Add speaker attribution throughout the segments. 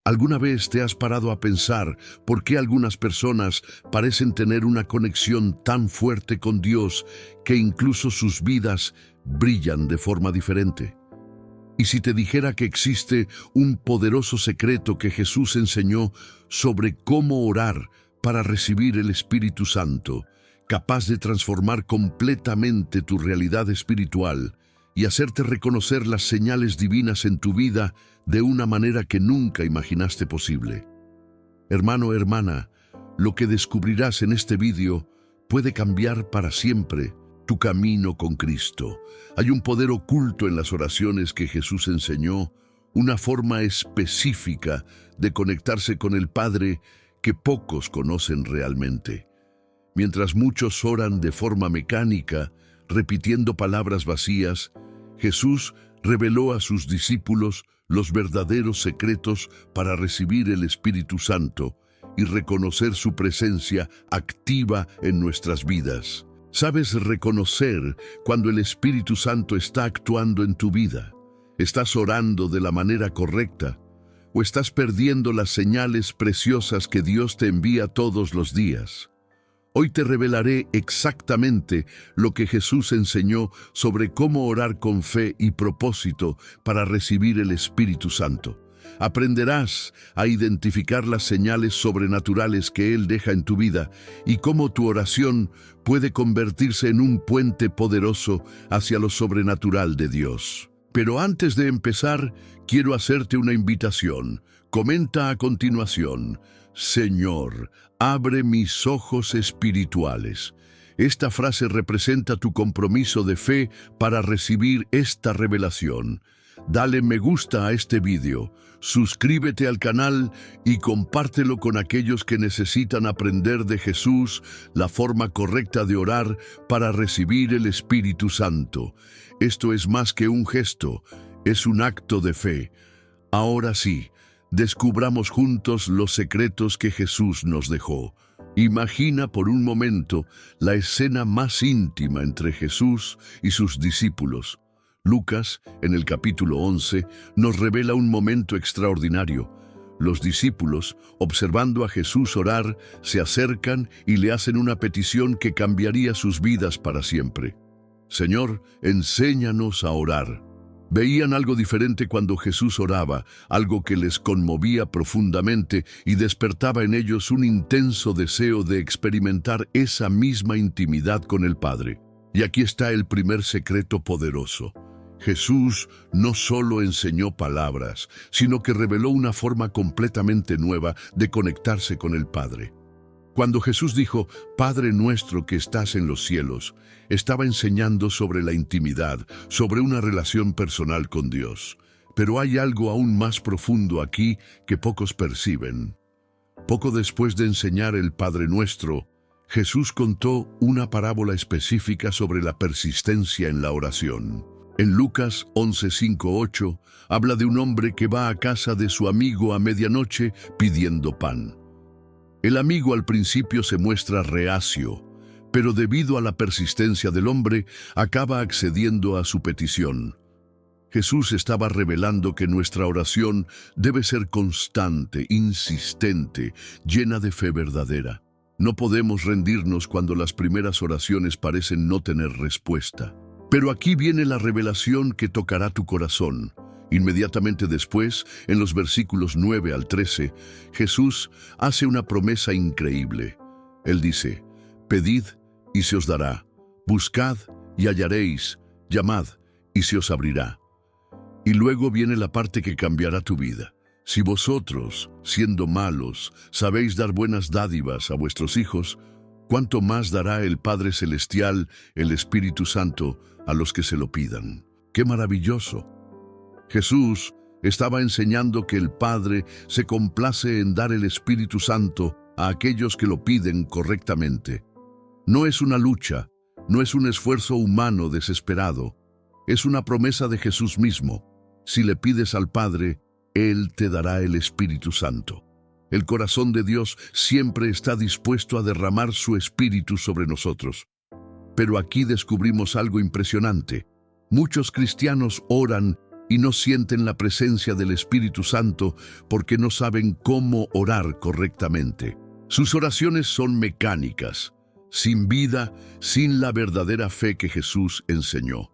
Speaker 1: ¿Alguna vez te has parado a pensar por qué algunas personas parecen tener una conexión tan fuerte con Dios que incluso sus vidas brillan de forma diferente? Y si te dijera que existe un poderoso secreto que Jesús enseñó sobre cómo orar para recibir el Espíritu Santo, capaz de transformar completamente tu realidad espiritual y hacerte reconocer las señales divinas en tu vida de una manera que nunca imaginaste posible. Hermano, hermana, lo que descubrirás en este vídeo puede cambiar para siempre tu camino con Cristo. Hay un poder oculto en las oraciones que Jesús enseñó, una forma específica de conectarse con el Padre que pocos conocen realmente. Mientras muchos oran de forma mecánica, repitiendo palabras vacías, Jesús reveló a sus discípulos los verdaderos secretos para recibir el Espíritu Santo y reconocer su presencia activa en nuestras vidas. ¿Sabes reconocer cuando el Espíritu Santo está actuando en tu vida? ¿Estás orando de la manera correcta? ¿O estás perdiendo las señales preciosas que Dios te envía todos los días? Hoy te revelaré exactamente lo que Jesús enseñó sobre cómo orar con fe y propósito para recibir el Espíritu Santo. Aprenderás a identificar las señales sobrenaturales que Él deja en tu vida y cómo tu oración puede convertirse en un puente poderoso hacia lo sobrenatural de Dios. Pero antes de empezar, quiero hacerte una invitación. Comenta a continuación: Señor, abre mis ojos espirituales. Esta frase representa tu compromiso de fe para recibir esta revelación. Dale me gusta a este vídeo, suscríbete al canal y compártelo con aquellos que necesitan aprender de Jesús la forma correcta de orar para recibir el Espíritu Santo. Esto es más que un gesto, es un acto de fe. Ahora sí, descubramos juntos los secretos que Jesús nos dejó. Imagina por un momento la escena más íntima entre Jesús y sus discípulos. Lucas, en el capítulo 11, nos revela un momento extraordinario. Los discípulos, observando a Jesús orar, se acercan y le hacen una petición que cambiaría sus vidas para siempre. Señor, enséñanos a orar. Veían algo diferente cuando Jesús oraba, algo que les conmovía profundamente y despertaba en ellos un intenso deseo de experimentar esa misma intimidad con el Padre. Y aquí está el primer secreto poderoso. Jesús no solo enseñó palabras, sino que reveló una forma completamente nueva de conectarse con el Padre. Cuando Jesús dijo, Padre nuestro que estás en los cielos, estaba enseñando sobre la intimidad, sobre una relación personal con Dios. Pero hay algo aún más profundo aquí que pocos perciben. Poco después de enseñar el Padre Nuestro, Jesús contó una parábola específica sobre la persistencia en la oración. En Lucas 11:5-8 habla de un hombre que va a casa de su amigo a medianoche pidiendo pan. El amigo al principio se muestra reacio, pero debido a la persistencia del hombre, acaba accediendo a su petición. Jesús estaba revelando que nuestra oración debe ser constante, insistente, llena de fe verdadera. No podemos rendirnos cuando las primeras oraciones parecen no tener respuesta. Pero aquí viene la revelación que tocará tu corazón. Inmediatamente después, en los versículos 9 al 13, Jesús hace una promesa increíble. Él dice, pedid y se os dará, buscad y hallaréis, llamad y se os abrirá. Y luego viene la parte que cambiará tu vida. Si vosotros, siendo malos, sabéis dar buenas dádivas a vuestros hijos, ¿cuánto más dará el Padre Celestial, el Espíritu Santo, a los que se lo pidan? ¡Qué maravilloso! Jesús estaba enseñando que el Padre se complace en dar el Espíritu Santo a aquellos que lo piden correctamente. No es una lucha, no es un esfuerzo humano desesperado, es una promesa de Jesús mismo. Si le pides al Padre, Él te dará el Espíritu Santo. El corazón de Dios siempre está dispuesto a derramar su Espíritu sobre nosotros. Pero aquí descubrimos algo impresionante. Muchos cristianos oran y no sienten la presencia del Espíritu Santo porque no saben cómo orar correctamente. Sus oraciones son mecánicas, sin vida, sin la verdadera fe que Jesús enseñó.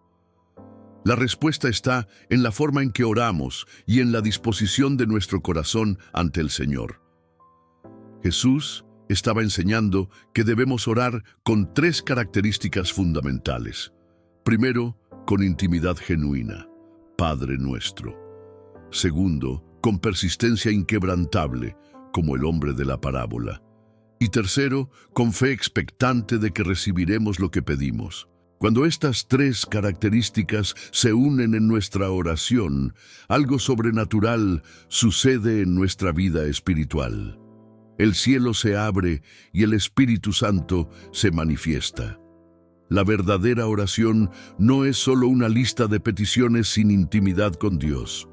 Speaker 1: La respuesta está en la forma en que oramos y en la disposición de nuestro corazón ante el Señor. Jesús estaba enseñando que debemos orar con 3 características fundamentales. Primero, con intimidad genuina, Padre nuestro. Segundo, con persistencia inquebrantable, como el hombre de la parábola. Y tercero, con fe expectante de que recibiremos lo que pedimos. Cuando estas 3 características se unen en nuestra oración, algo sobrenatural sucede en nuestra vida espiritual. El cielo se abre y el Espíritu Santo se manifiesta. La verdadera oración no es solo una lista de peticiones sin intimidad con Dios.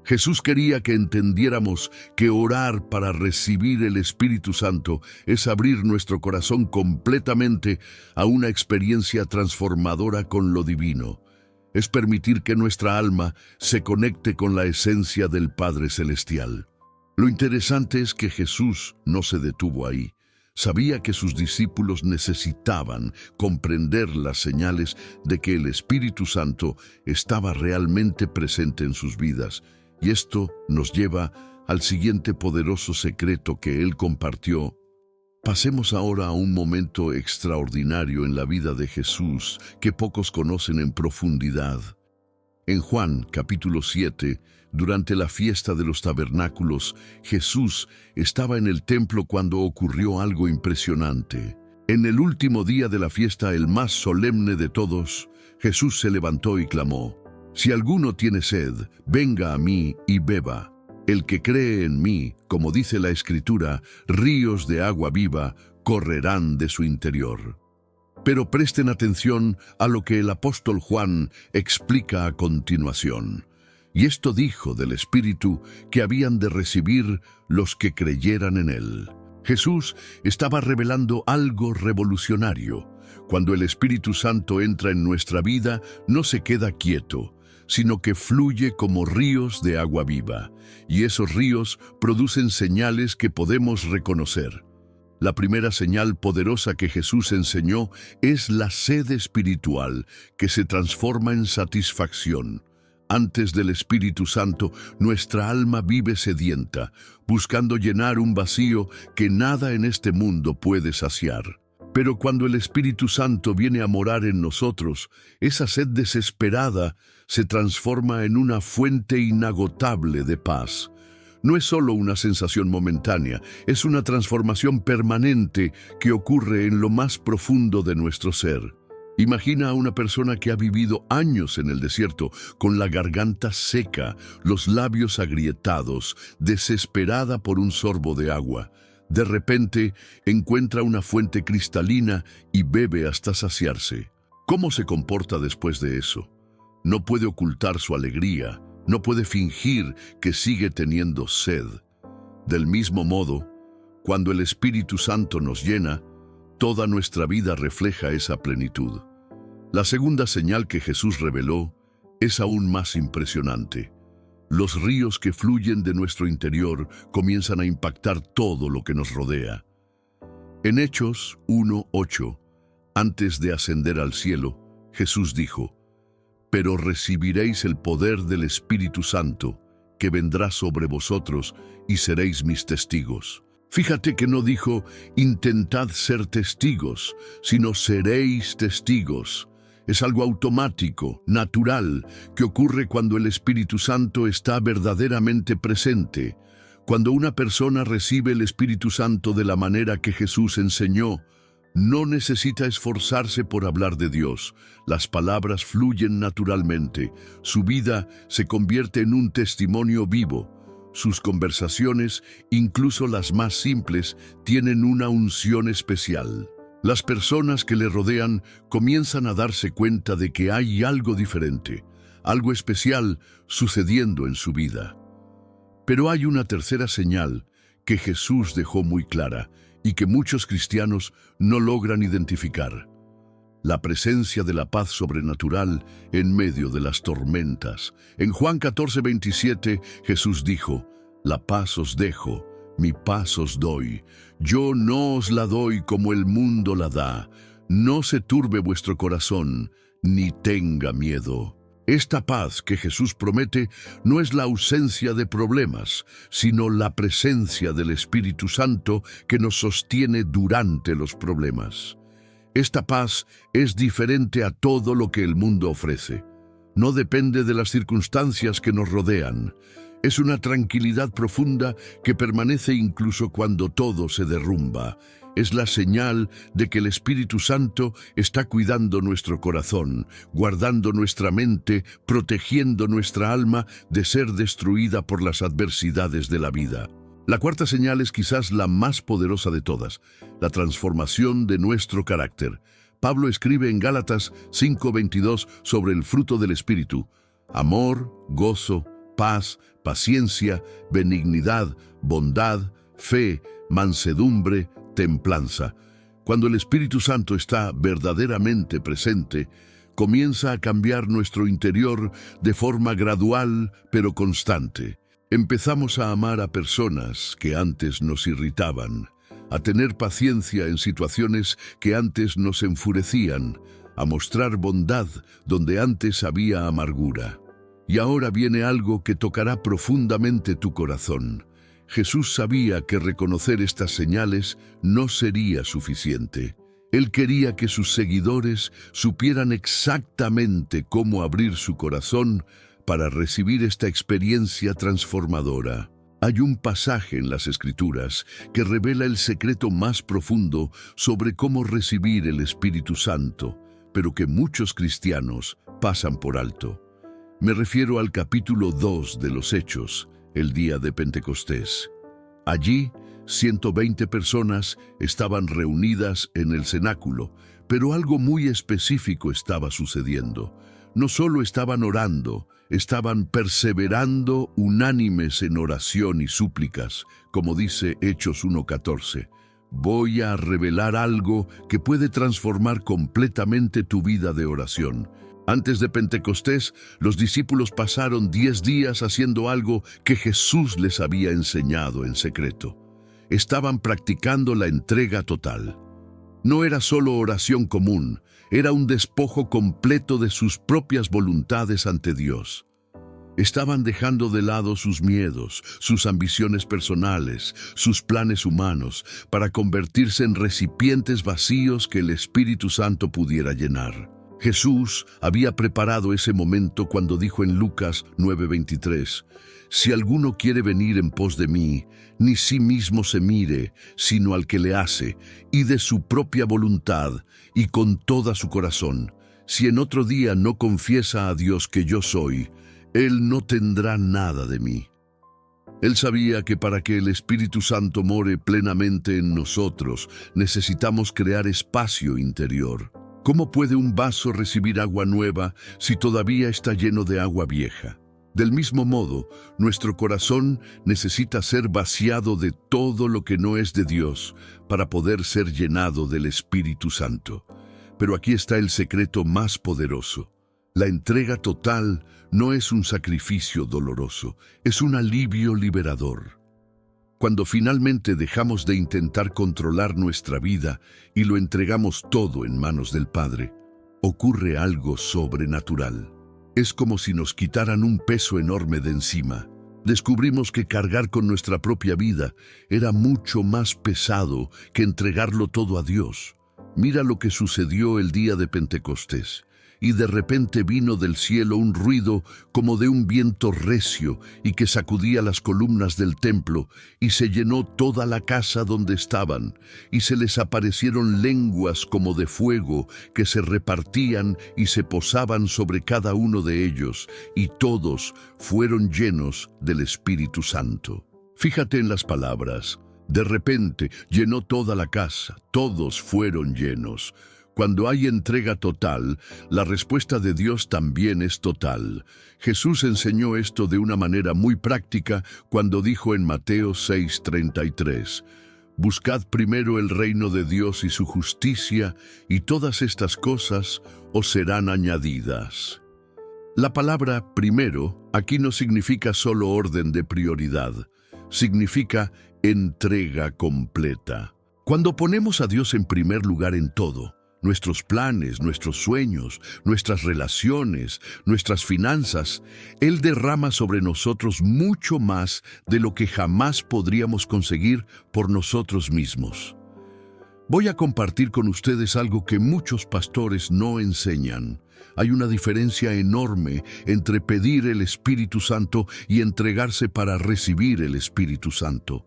Speaker 1: Jesús quería que entendiéramos que orar para recibir el Espíritu Santo es abrir nuestro corazón completamente a una experiencia transformadora con lo divino. Es permitir que nuestra alma se conecte con la esencia del Padre Celestial. Lo interesante es que Jesús no se detuvo ahí. Sabía que sus discípulos necesitaban comprender las señales de que el Espíritu Santo estaba realmente presente en sus vidas. Y esto nos lleva al siguiente poderoso secreto que Él compartió. Pasemos ahora a un momento extraordinario en la vida de Jesús que pocos conocen en profundidad. En Juan capítulo 7, durante la fiesta de los tabernáculos, Jesús estaba en el templo cuando ocurrió algo impresionante. En el último día de la fiesta, el más solemne de todos, Jesús se levantó y clamó: «Si alguno tiene sed, venga a mí y beba. El que cree en mí, como dice la Escritura, ríos de agua viva correrán de su interior». Pero presten atención a lo que el apóstol Juan explica a continuación. Y esto dijo del Espíritu que habían de recibir los que creyeran en Él. Jesús estaba revelando algo revolucionario. Cuando el Espíritu Santo entra en nuestra vida, no se queda quieto, sino que fluye como ríos de agua viva, y esos ríos producen señales que podemos reconocer. La primera señal poderosa que Jesús enseñó es la sed espiritual, que se transforma en satisfacción. Antes del Espíritu Santo, nuestra alma vive sedienta, buscando llenar un vacío que nada en este mundo puede saciar. Pero cuando el Espíritu Santo viene a morar en nosotros, esa sed desesperada se transforma en una fuente inagotable de paz. No es solo una sensación momentánea, es una transformación permanente que ocurre en lo más profundo de nuestro ser. Imagina a una persona que ha vivido años en el desierto, con la garganta seca, los labios agrietados, desesperada por un sorbo de agua. De repente, encuentra una fuente cristalina y bebe hasta saciarse. ¿Cómo se comporta después de eso? No puede ocultar su alegría, no puede fingir que sigue teniendo sed. Del mismo modo, cuando el Espíritu Santo nos llena, toda nuestra vida refleja esa plenitud. La segunda señal que Jesús reveló es aún más impresionante. Los ríos que fluyen de nuestro interior comienzan a impactar todo lo que nos rodea. En Hechos 1:8, antes de ascender al cielo, Jesús dijo: «Pero recibiréis el poder del Espíritu Santo, que vendrá sobre vosotros, y seréis mis testigos». Fíjate que no dijo «intentad ser testigos», sino «seréis testigos». Es algo automático, natural, que ocurre cuando el Espíritu Santo está verdaderamente presente. Cuando una persona recibe el Espíritu Santo de la manera que Jesús enseñó, no necesita esforzarse por hablar de Dios. Las palabras fluyen naturalmente. Su vida se convierte en un testimonio vivo. Sus conversaciones, incluso las más simples, tienen una unción especial. Las personas que le rodean comienzan a darse cuenta de que hay algo diferente, algo especial sucediendo en su vida. Pero hay una tercera señal que Jesús dejó muy clara y que muchos cristianos no logran identificar. la presencia de la paz sobrenatural en medio de las tormentas. En Juan 14:27, Jesús dijo: «La paz os dejo, mi paz os doy. Yo no os la doy como el mundo la da. No se turbe vuestro corazón, ni tenga miedo». Esta paz que Jesús promete no es la ausencia de problemas, sino la presencia del Espíritu Santo que nos sostiene durante los problemas. Esta paz es diferente a todo lo que el mundo ofrece. No depende de las circunstancias que nos rodean. Es una tranquilidad profunda que permanece incluso cuando todo se derrumba. Es la señal de que el Espíritu Santo está cuidando nuestro corazón, guardando nuestra mente, protegiendo nuestra alma de ser destruida por las adversidades de la vida. La cuarta señal es quizás la más poderosa de todas: la transformación de nuestro carácter. Pablo escribe en Gálatas 5:22 sobre el fruto del Espíritu: amor, gozo, paz, paciencia, benignidad, bondad, fe, mansedumbre, templanza. Cuando el Espíritu Santo está verdaderamente presente, comienza a cambiar nuestro interior de forma gradual pero constante. Empezamos a amar a personas que antes nos irritaban, a tener paciencia en situaciones que antes nos enfurecían, a mostrar bondad donde antes había amargura. Y ahora viene algo que tocará profundamente tu corazón. Jesús sabía que reconocer estas señales no sería suficiente. Él quería que sus seguidores supieran exactamente cómo abrir su corazón para recibir esta experiencia transformadora. Hay un pasaje en las Escrituras que revela el secreto más profundo sobre cómo recibir el Espíritu Santo, pero que muchos cristianos pasan por alto. Me refiero al capítulo 2 de los Hechos, el día de Pentecostés. Allí, 120 personas estaban reunidas en el cenáculo, pero algo muy específico estaba sucediendo. No solo estaban orando, estaban perseverando unánimes en oración y súplicas, como dice Hechos 1:14. Voy a revelar algo que puede transformar completamente tu vida de oración. Antes de Pentecostés, los discípulos pasaron 10 días haciendo algo que Jesús les había enseñado en secreto. Estaban practicando la entrega total. No era solo oración común, era un despojo completo de sus propias voluntades ante Dios. Estaban dejando de lado sus miedos, sus ambiciones personales, sus planes humanos, para convertirse en recipientes vacíos que el Espíritu Santo pudiera llenar. Jesús había preparado ese momento cuando dijo en Lucas 9:23, «Si alguno quiere venir en pos de mí, ni sí mismo se mire, sino al que le hace, y de su propia voluntad, y con toda su corazón. Si en otro día no confiesa a Dios que yo soy, él no tendrá nada de mí». Él sabía que para que el Espíritu Santo more plenamente en nosotros, necesitamos crear espacio interior. ¿Cómo puede un vaso recibir agua nueva si todavía está lleno de agua vieja? Del mismo modo, nuestro corazón necesita ser vaciado de todo lo que no es de Dios para poder ser llenado del Espíritu Santo. Pero aquí está el secreto más poderoso. La entrega total no es un sacrificio doloroso, es un alivio liberador. Cuando finalmente dejamos de intentar controlar nuestra vida y lo entregamos todo en manos del Padre, ocurre algo sobrenatural. Es como si nos quitaran un peso enorme de encima. Descubrimos que cargar con nuestra propia vida era mucho más pesado que entregarlo todo a Dios. Mira lo que sucedió el día de Pentecostés. Y de repente vino del cielo un ruido como de un viento recio y que sacudía las columnas del templo, y se llenó toda la casa donde estaban, y se les aparecieron lenguas como de fuego que se repartían y se posaban sobre cada uno de ellos, y todos fueron llenos del Espíritu Santo. Fíjate en las palabras. De repente llenó toda la casa, todos fueron llenos. Cuando hay entrega total, la respuesta de Dios también es total. Jesús enseñó esto de una manera muy práctica cuando dijo en Mateo 6:33, Buscad primero el reino de Dios y su justicia, y todas estas cosas os serán añadidas. La palabra primero aquí no significa solo orden de prioridad, significa entrega completa. Cuando ponemos a Dios en primer lugar en todo, nuestros planes, nuestros sueños, nuestras relaciones, nuestras finanzas, Él derrama sobre nosotros mucho más de lo que jamás podríamos conseguir por nosotros mismos. Voy a compartir con ustedes algo que muchos pastores no enseñan. Hay una diferencia enorme entre pedir el Espíritu Santo y entregarse para recibir el Espíritu Santo.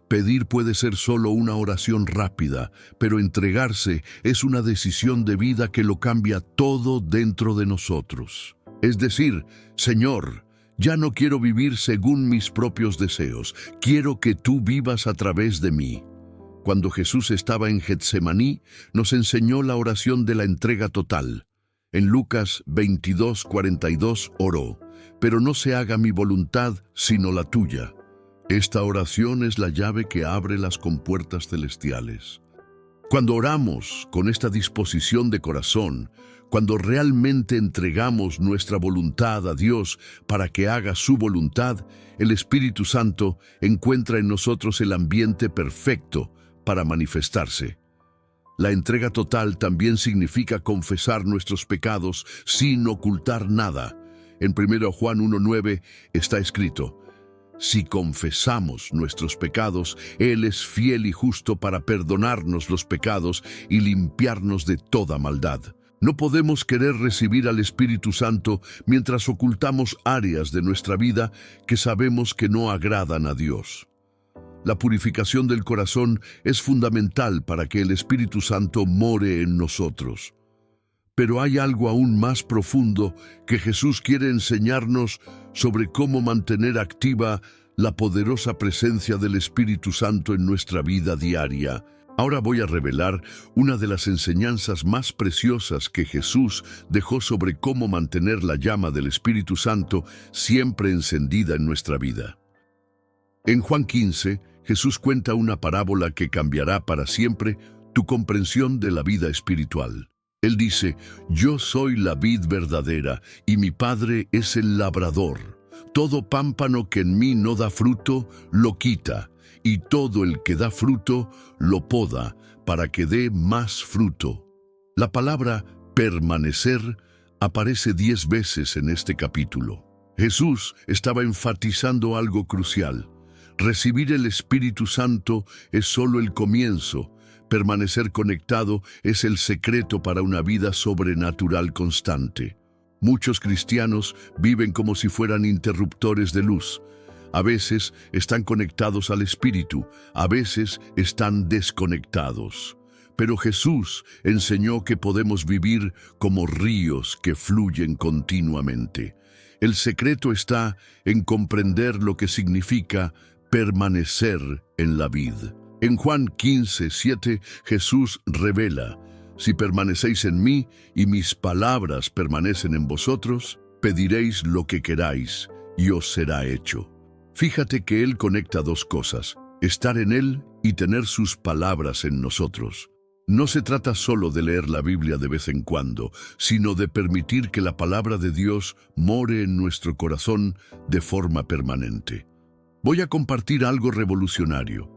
Speaker 1: Pedir puede ser solo una oración rápida, pero entregarse es una decisión de vida que lo cambia todo dentro de nosotros. Es decir, Señor, ya no quiero vivir según mis propios deseos, quiero que tú vivas a través de mí. Cuando Jesús estaba en Getsemaní, nos enseñó la oración de la entrega total. En Lucas 22:42 oró, pero no se haga mi voluntad, sino la tuya. Esta oración es la llave que abre las compuertas celestiales. Cuando oramos con esta disposición de corazón, cuando realmente entregamos nuestra voluntad a Dios para que haga su voluntad, el Espíritu Santo encuentra en nosotros el ambiente perfecto para manifestarse. La entrega total también significa confesar nuestros pecados sin ocultar nada. En 1 Juan 1:9 está escrito: si confesamos nuestros pecados, Él es fiel y justo para perdonarnos los pecados y limpiarnos de toda maldad. No podemos querer recibir al Espíritu Santo mientras ocultamos áreas de nuestra vida que sabemos que no agradan a Dios. La purificación del corazón es fundamental para que el Espíritu Santo more en nosotros. Pero hay algo aún más profundo que Jesús quiere enseñarnos sobre cómo mantener activa la poderosa presencia del Espíritu Santo en nuestra vida diaria. Ahora voy a revelar una de las enseñanzas más preciosas que Jesús dejó sobre cómo mantener la llama del Espíritu Santo siempre encendida en nuestra vida. En Juan 15, Jesús cuenta una parábola que cambiará para siempre tu comprensión de la vida espiritual. Él dice: yo soy la vid verdadera y mi Padre es el labrador. Todo pámpano que en mí no da fruto, lo quita, y todo el que da fruto, lo poda, para que dé más fruto. La palabra permanecer aparece 10 veces en este capítulo. Jesús estaba enfatizando algo crucial. Recibir el Espíritu Santo es solo el comienzo. Permanecer conectado es el secreto para una vida sobrenatural constante. Muchos cristianos viven como si fueran interruptores de luz. A veces están conectados al Espíritu, a veces están desconectados. Pero Jesús enseñó que podemos vivir como ríos que fluyen continuamente. El secreto está en comprender lo que significa permanecer en la vid. En Juan 15:7, Jesús revela: si permanecéis en mí y mis palabras permanecen en vosotros, pediréis lo que queráis y os será hecho. Fíjate que Él conecta dos cosas: estar en Él y tener sus palabras en nosotros. No se trata solo de leer la Biblia de vez en cuando, sino de permitir que la palabra de Dios more en nuestro corazón de forma permanente. Voy a compartir algo revolucionario.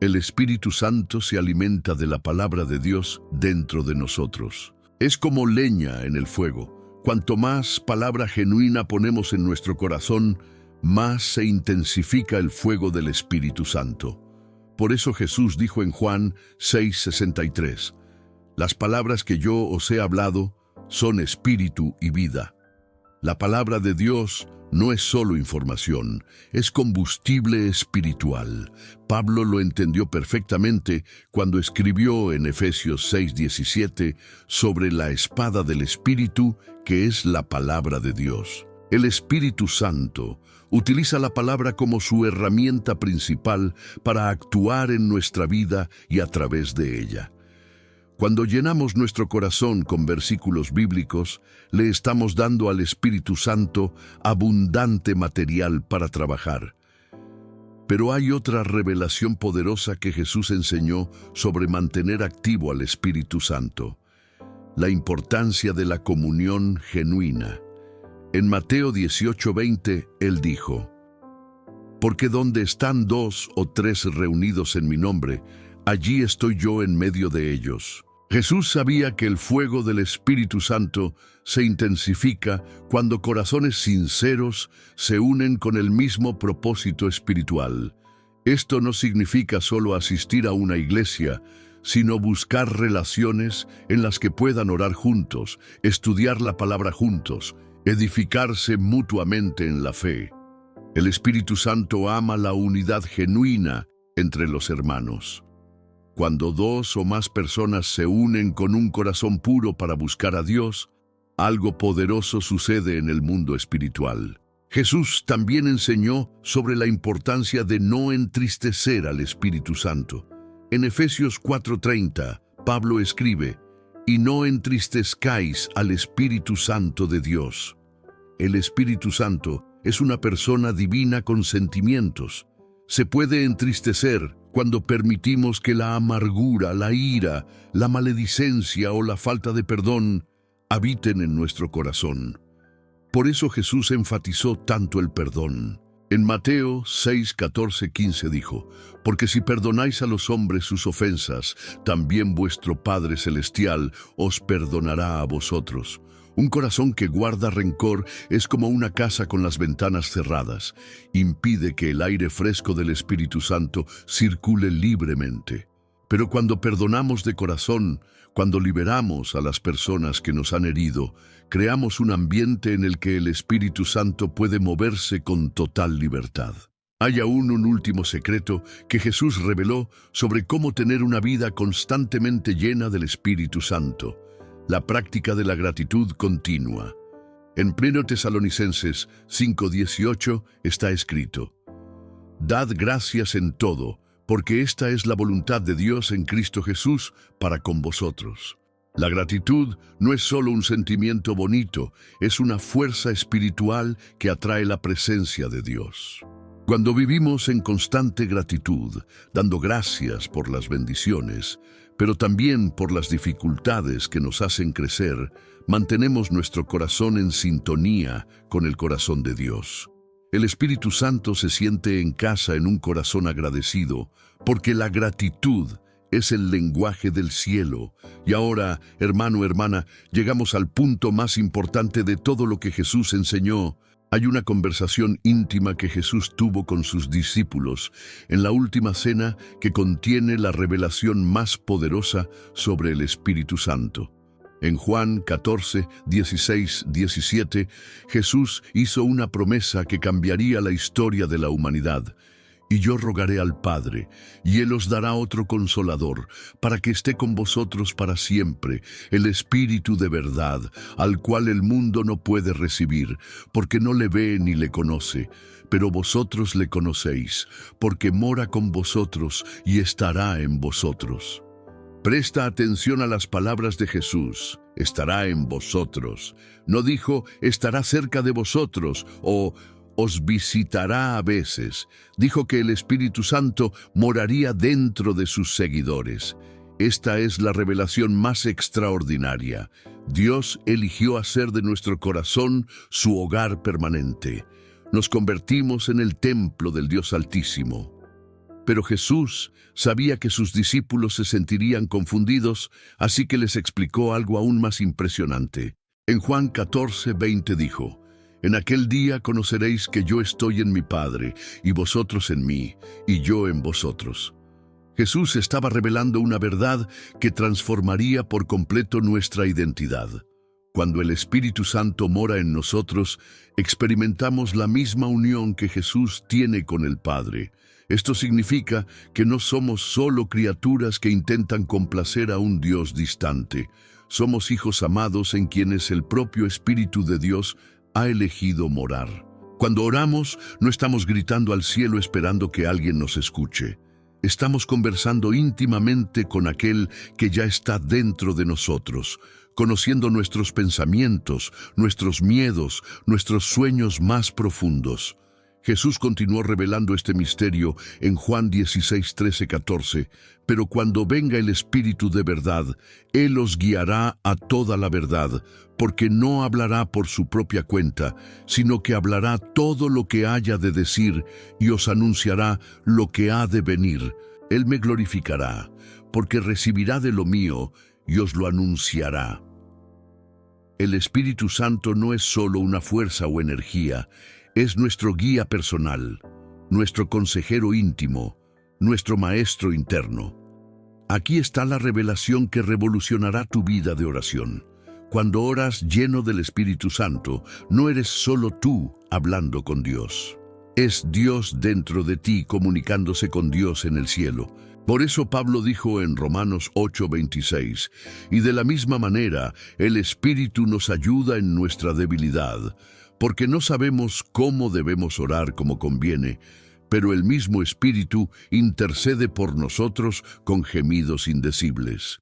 Speaker 1: El Espíritu Santo se alimenta de la palabra de Dios dentro de nosotros. Es como leña en el fuego. Cuanto más palabra genuina ponemos en nuestro corazón, más se intensifica el fuego del Espíritu Santo. Por eso Jesús dijo en Juan 6:63, las palabras que yo os he hablado son espíritu y vida. La palabra de Dios no es solo información, es combustible espiritual. Pablo lo entendió perfectamente cuando escribió en Efesios 6:17 sobre la espada del Espíritu, que es la palabra de Dios. El Espíritu Santo utiliza la palabra como su herramienta principal para actuar en nuestra vida y a través de ella. Cuando llenamos nuestro corazón con versículos bíblicos, le estamos dando al Espíritu Santo abundante material para trabajar. Pero hay otra revelación poderosa que Jesús enseñó sobre mantener activo al Espíritu Santo: la importancia de la comunión genuina. En Mateo 18:20, Él dijo: porque donde están 2 o 3 reunidos en mi nombre, allí estoy yo en medio de ellos. Jesús sabía que el fuego del Espíritu Santo se intensifica cuando corazones sinceros se unen con el mismo propósito espiritual. Esto no significa solo asistir a una iglesia, sino buscar relaciones en las que puedan orar juntos, estudiar la palabra juntos, edificarse mutuamente en la fe. El Espíritu Santo ama la unidad genuina entre los hermanos. Cuando 2 o más personas se unen con un corazón puro para buscar a Dios, algo poderoso sucede en el mundo espiritual. Jesús también enseñó sobre la importancia de no entristecer al Espíritu Santo. En Efesios 4:30, Pablo escribe: y no entristezcáis al Espíritu Santo de Dios. El Espíritu Santo es una persona divina con sentimientos. Se puede entristecer cuando permitimos que la amargura, la ira, la maledicencia o la falta de perdón habiten en nuestro corazón. Por eso Jesús enfatizó tanto el perdón. En Mateo 6, 14, 15 dijo: porque si perdonáis a los hombres sus ofensas, también vuestro Padre Celestial os perdonará a vosotros. Un corazón que guarda rencor es como una casa con las ventanas cerradas. Impide que el aire fresco del Espíritu Santo circule libremente. Pero cuando perdonamos de corazón, cuando liberamos a las personas que nos han herido, creamos un ambiente en el que el Espíritu Santo puede moverse con total libertad. Hay aún un último secreto que Jesús reveló sobre cómo tener una vida constantemente llena del Espíritu Santo: la práctica de la gratitud continua. En 1 Tesalonicenses 5:18 está escrito: dad gracias en todo, porque esta es la voluntad de Dios en Cristo Jesús para con vosotros. La gratitud no es solo un sentimiento bonito, es una fuerza espiritual que atrae la presencia de Dios. Cuando vivimos en constante gratitud, dando gracias por las bendiciones, pero también por las dificultades que nos hacen crecer, mantenemos nuestro corazón en sintonía con el corazón de Dios. El Espíritu Santo se siente en casa en un corazón agradecido, porque la gratitud es el lenguaje del cielo. Y ahora, hermano, hermana, llegamos al punto más importante de todo lo que Jesús enseñó. Hay una conversación íntima que Jesús tuvo con sus discípulos en la última cena que contiene la revelación más poderosa sobre el Espíritu Santo. En Juan 14, 16, 17, Jesús hizo una promesa que cambiaría la historia de la humanidad. Y yo rogaré al Padre, y Él os dará otro Consolador, para que esté con vosotros para siempre, el Espíritu de verdad, al cual el mundo no puede recibir, porque no le ve ni le conoce. Pero vosotros le conocéis, porque mora con vosotros y estará en vosotros. Presta atención a las palabras de Jesús: estará en vosotros. No dijo, estará cerca de vosotros, o os visitará a veces. Dijo que el Espíritu Santo moraría dentro de sus seguidores. Esta es la revelación más extraordinaria. Dios eligió hacer de nuestro corazón su hogar permanente. Nos convertimos en el templo del Dios Altísimo. Pero Jesús sabía que sus discípulos se sentirían confundidos, así que les explicó algo aún más impresionante. En Juan 14, 20 dijo: en aquel día conoceréis que yo estoy en mi Padre, y vosotros en mí, y yo en vosotros. Jesús estaba revelando una verdad que transformaría por completo nuestra identidad. Cuando el Espíritu Santo mora en nosotros, experimentamos la misma unión que Jesús tiene con el Padre. Esto significa que no somos solo criaturas que intentan complacer a un Dios distante. Somos hijos amados en quienes el propio Espíritu de Dios ha elegido morar. Cuando oramos, no estamos gritando al cielo esperando que alguien nos escuche. Estamos conversando íntimamente con aquel que ya está dentro de nosotros, conociendo nuestros pensamientos, nuestros miedos, nuestros sueños más profundos. Jesús continuó revelando este misterio en Juan 16, 13, 14. Pero cuando venga el Espíritu de verdad, Él os guiará a toda la verdad, porque no hablará por su propia cuenta, sino que hablará todo lo que haya de decir y os anunciará lo que ha de venir. Él me glorificará, porque recibirá de lo mío y os lo anunciará. El Espíritu Santo no es solo una fuerza o energía, es nuestro guía personal, nuestro consejero íntimo, nuestro maestro interno. Aquí está la revelación que revolucionará tu vida de oración. Cuando oras lleno del Espíritu Santo, no eres solo tú hablando con Dios. Es Dios dentro de ti comunicándose con Dios en el cielo. Por eso Pablo dijo en Romanos 8:26, y de la misma manera el Espíritu nos ayuda en nuestra debilidad, porque no sabemos cómo debemos orar como conviene, pero el mismo Espíritu intercede por nosotros con gemidos indecibles.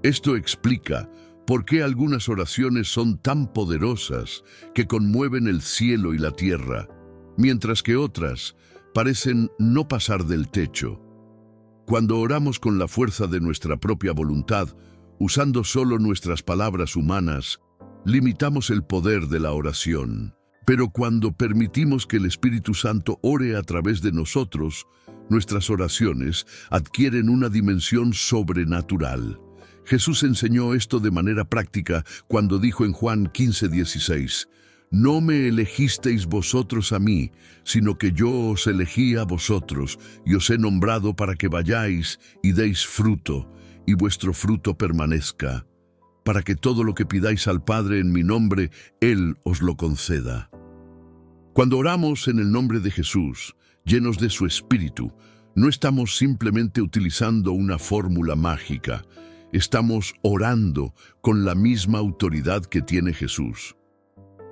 Speaker 1: Esto explica por qué algunas oraciones son tan poderosas que conmueven el cielo y la tierra, mientras que otras parecen no pasar del techo. Cuando oramos con la fuerza de nuestra propia voluntad, usando solo nuestras palabras humanas, limitamos el poder de la oración. Pero cuando permitimos que el Espíritu Santo ore a través de nosotros, nuestras oraciones adquieren una dimensión sobrenatural. Jesús enseñó esto de manera práctica cuando dijo en Juan 15:16, «No me elegisteis vosotros a mí, sino que yo os elegí a vosotros, y os he nombrado para que vayáis y deis fruto, y vuestro fruto permanezca, para que todo lo que pidáis al Padre en mi nombre, Él os lo conceda». Cuando oramos en el nombre de Jesús, llenos de su Espíritu, no estamos simplemente utilizando una fórmula mágica, estamos orando con la misma autoridad que tiene Jesús.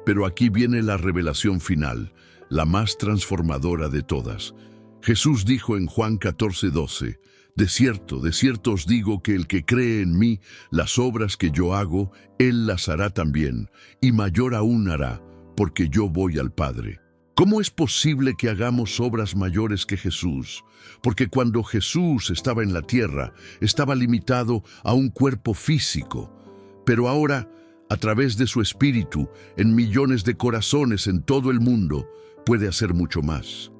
Speaker 1: Pero aquí viene la revelación final, la más transformadora de todas. Jesús dijo en Juan 14:12, de cierto os digo que el que cree en mí, las obras que yo hago, él las hará también, y mayor aún hará, porque yo voy al Padre». ¿Cómo es posible que hagamos obras mayores que Jesús? Porque cuando Jesús estaba en la tierra, estaba limitado a un cuerpo físico. Pero ahora, a través de su Espíritu, en millones de corazones en todo el mundo, puede hacer mucho más.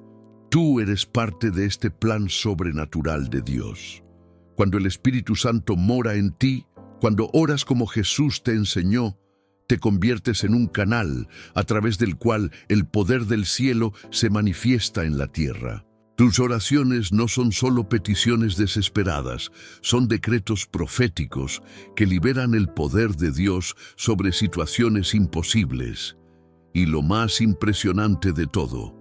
Speaker 1: Tú eres parte de este plan sobrenatural de Dios. Cuando el Espíritu Santo mora en ti, cuando oras como Jesús te enseñó, te conviertes en un canal a través del cual el poder del cielo se manifiesta en la tierra. Tus oraciones no son solo peticiones desesperadas, son decretos proféticos que liberan el poder de Dios sobre situaciones imposibles. Y lo más impresionante de todo,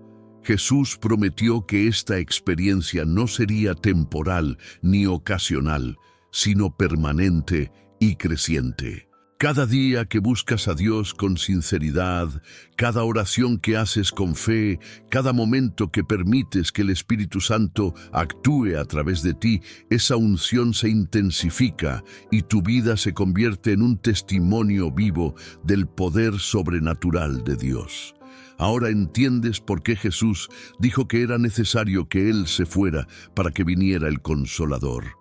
Speaker 1: Jesús prometió que esta experiencia no sería temporal ni ocasional, sino permanente y creciente. Cada día que buscas a Dios con sinceridad, cada oración que haces con fe, cada momento que permites que el Espíritu Santo actúe a través de ti, esa unción se intensifica y tu vida se convierte en un testimonio vivo del poder sobrenatural de Dios. Ahora entiendes por qué Jesús dijo que era necesario que Él se fuera para que viniera el Consolador.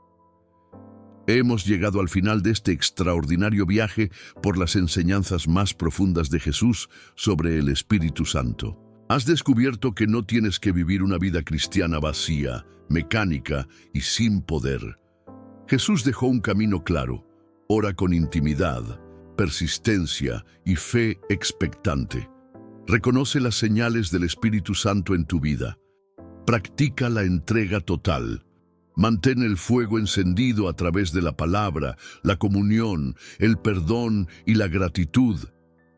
Speaker 1: Hemos llegado al final de este extraordinario viaje por las enseñanzas más profundas de Jesús sobre el Espíritu Santo. Has descubierto que no tienes que vivir una vida cristiana vacía, mecánica y sin poder. Jesús dejó un camino claro. Ora con intimidad, persistencia y fe expectante. Reconoce las señales del Espíritu Santo en tu vida. Practica la entrega total. Mantén el fuego encendido a través de la palabra, la comunión, el perdón y la gratitud.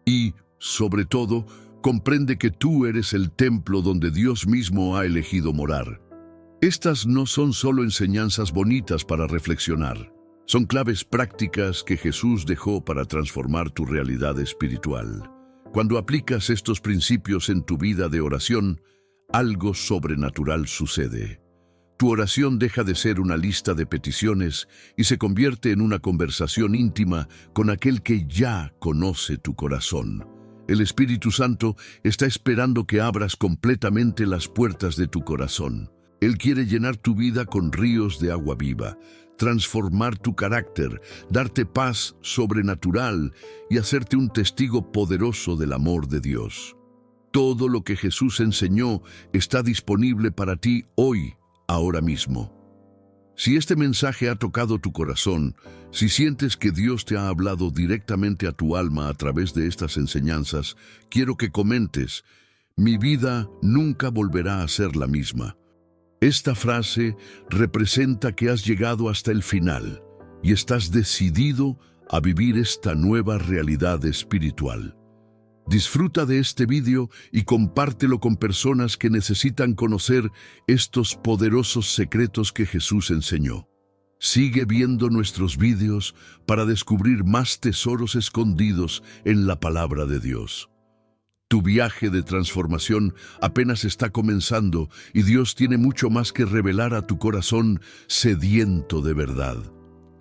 Speaker 1: Y, sobre todo, comprende que tú eres el templo donde Dios mismo ha elegido morar. Estas no son solo enseñanzas bonitas para reflexionar. Son claves prácticas que Jesús dejó para transformar tu realidad espiritual. Cuando aplicas estos principios en tu vida de oración, algo sobrenatural sucede. Tu oración deja de ser una lista de peticiones y se convierte en una conversación íntima con aquel que ya conoce tu corazón. El Espíritu Santo está esperando que abras completamente las puertas de tu corazón. Él quiere llenar tu vida con ríos de agua viva, transformar tu carácter, darte paz sobrenatural y hacerte un testigo poderoso del amor de Dios. Todo lo que Jesús enseñó está disponible para ti hoy, ahora mismo. Si este mensaje ha tocado tu corazón, si sientes que Dios te ha hablado directamente a tu alma a través de estas enseñanzas, quiero que comentes: mi vida nunca volverá a ser la misma. Esta frase representa que has llegado hasta el final y estás decidido a vivir esta nueva realidad espiritual. Disfruta de este vídeo y compártelo con personas que necesitan conocer estos poderosos secretos que Jesús enseñó. Sigue viendo nuestros vídeos para descubrir más tesoros escondidos en la palabra de Dios. Tu viaje de transformación apenas está comenzando y Dios tiene mucho más que revelar a tu corazón sediento de verdad.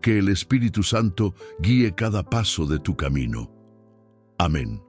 Speaker 1: Que el Espíritu Santo guíe cada paso de tu camino. Amén.